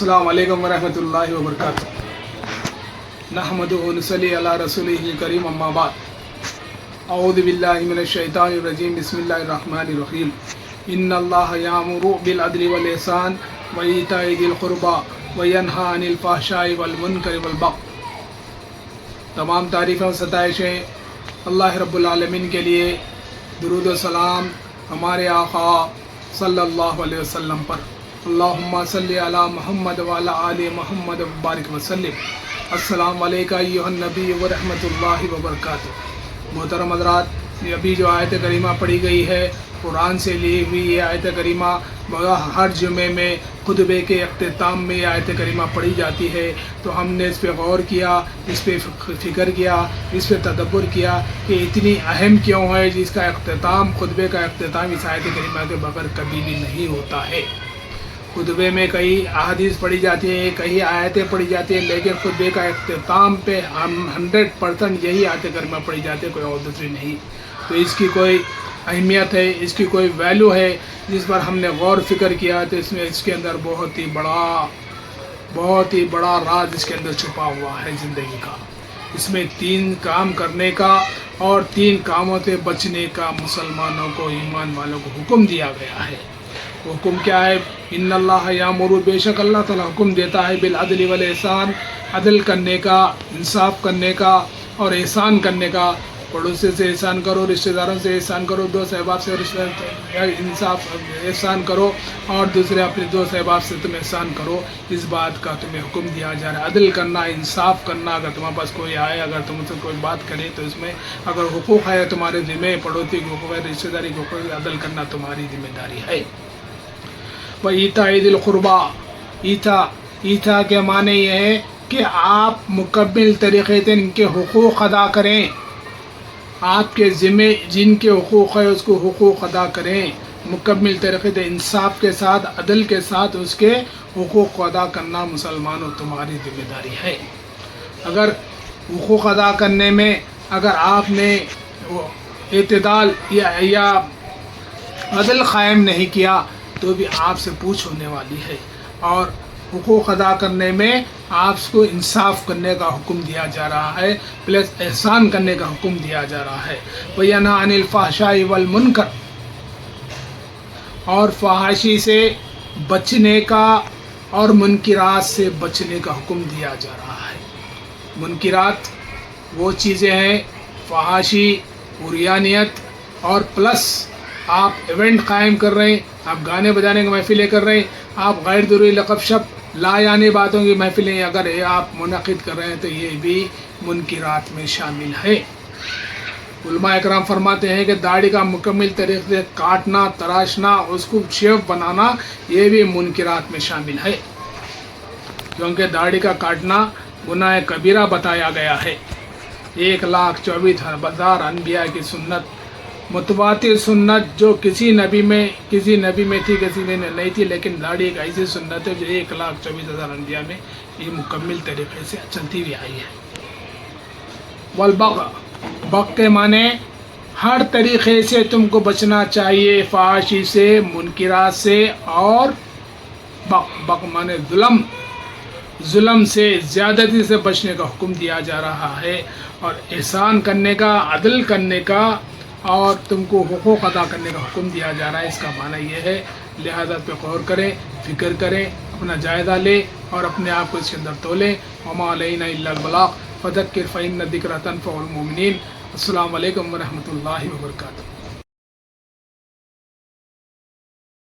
अस्सलाम वालेकुम वरहमतुल्लाहि वबरकातुह। नहमदुहु व नसल्ली अला रसूलिहिल करीम, अम्मा बाद। अऊज़ु बिल्लाहि मिनश शैतानिर रजीम, बिस्मिल्लाहिर रहमानिर रहीम। इन्नल्लाह यामुरु बिल अदलि वल इहसान व ईताइ दिल कुर्बा व यन्हा अनिल फहशाइ वल मुनकरि वल बग़य। तमाम तारीफ़ें और सताइशें अल्लाह रब्बुल आलमीन के लिए। दुरूद व सलाम हमारे आका सल्लल्लाहु अलैहि वसल्लम पर। अल्लाहुम्मा सल्ली अला मुहम्मद व अला आलि मुहम्मद व बारिक वसल्लिम। अस्सलामु अलैका अय्युहन नबी व रहमतुल्लाहि व बरकातुहू। मोहतरम हज़रात, अभी जो आयत करीमा पढ़ी गई है कुरान से ली हुई ये आयत करीमा हर जुमे में खुतबे के अख्तिताम में ये आयत करीमा पढ़ी जाती है। तो हमने इस पर गौर किया, इस पर फ़िक्र किया, इस पर तदब्बर किया कि इतनी अहम क्यों है, जिसका अख्तिताम खुतबे का अख्तिताम इस आयत करीमा के बगैर कभी भी नहीं होता है। खुतबे में कई अहादीस पढ़ी जाती हैं, कई आयतें पढ़ी जाती हैं, लेकिन खुतबे का अख्तिताम पे हम 100% यही आयत करीमा पढ़ी जाती है, कोई और दूसरी नहीं। तो इसकी कोई अहमियत है, इसकी कोई वैल्यू है जिस पर हमने गौर फिक्र किया। तो इसमें इसके अंदर बहुत ही बड़ा राज इसके अंदर छुपा हुआ है ज़िंदगी का। इसमें 3 काम करने का और 3 कामों से बचने का मुसलमानों को, ईमान वालों को हुक्म दिया गया है। हुक्म क्या है? इन्नल्लाह यामुरु, बेशक अल्लाह ताला हुक्म देता है, बिल अदल वल एहसान, अदल करने का, इंसाफ करने का और एहसान करने का। पड़ोसी से एहसान करो, रिश्तेदारों से एहसान करो, दोस्त अहबाब से एहसान करो और दूसरे अपने दोस्त अहबाब से तुम एहसान करो। इस बात का तुम्हें हुक्म दिया जा रहा है। अदल करना, इंसाफ करना। अगर तुम्हारे पास कोई आए, अगर तुमसे कोई बात करे तो इसमें अगर हुकूक है तुम्हारे ज़िम्मे, पड़ोसी के हुकूक है, रिश्तेदारी के हुकूक है, अदल करना तुम्हारी जिम्मेदारी है। व ईताइ दिल कुर्बा, ईता के माने ये है कि आप मुकम्मल तरीक़े से इनके हुकूक अदा करें। आपके ज़िम्मे जिनके हुकूक है उसको हुकूक अदा करें, मुकम्मल तरीक़े से, इंसाफ के साथ, अदल के साथ उसके हुकूक को अदा करना मुसलमानों तुम्हारी जिम्मेदारी है। अगर हुकूक अदा करने में अगर आपने इत्तेदाल या अदल क़ायम नहीं किया तो भी आपसे पूछ होने वाली है। और हुकूक अदा करने में आपको इंसाफ करने का हुक्म दिया जा रहा है, प्लस एहसान करने का हुक्म दिया जा रहा है। वयन्हा अनिल फहशाइ वल मुनकर, और फहाशी से बचने का और मुनकिरात से बचने का हुक्म दिया जा रहा है। मुनकिरात वो चीज़ें हैं, फहाशी, उरियानियत और प्लस आप इवेंट कायम कर रहे हैं, आप गाने बजाने की महफिलें कर रहे हैं, आप गैर ज़रूरी लक़ब लायानी बातों की महफिलें अगर आप मुनक़िद कर रहे हैं तो ये भी मुनकिरात में शामिल है। उलमा इकराम फरमाते हैं कि दाढ़ी का मुकम्मल तरीक़े से काटना, तराशना, उसको शेव बनाना, ये भी मुनकिरात में शामिल है, क्योंकि दाढ़ी का काटना गुनाह कबीरा बताया गया है। 1,24,000 अनबिया की सुन्नत, मुतवातिर सुन्नत जो किसी नबी में थी, किसी में नहीं थी, लेकिन दाढ़ी एक ऐसी सुन्नत है जो 1,24,000 अनबिया में ये मुकम्मल तरीक़े से चलती हुई आई है। वल बग़य के माने हर तरीक़े से तुमको बचना चाहिए, फ़ाहिशी से, मुनकिरात से, और बग़य माने जुल्म से, ज़्यादती से बचने का हुक्म दिया जा रहा है। और एहसान करने का, अदल करने का और तुमको हुकूक अदा करने का हुक्म दिया जा रहा है। इसका माना यह है, लिहाजा पे गौर करें, फ़िक्र करें, अपना जायज़ा लें और अपने आप को इसके अंदर तोलें। वमा अलैना इल्लल बलाग़ फ़ज़क्किर फ़इन्न ज़िक्रा तनफ़उल मुमिनीन। अस्सलामु अलैकुम व रहमतुल्लाहि व बरकातुहू।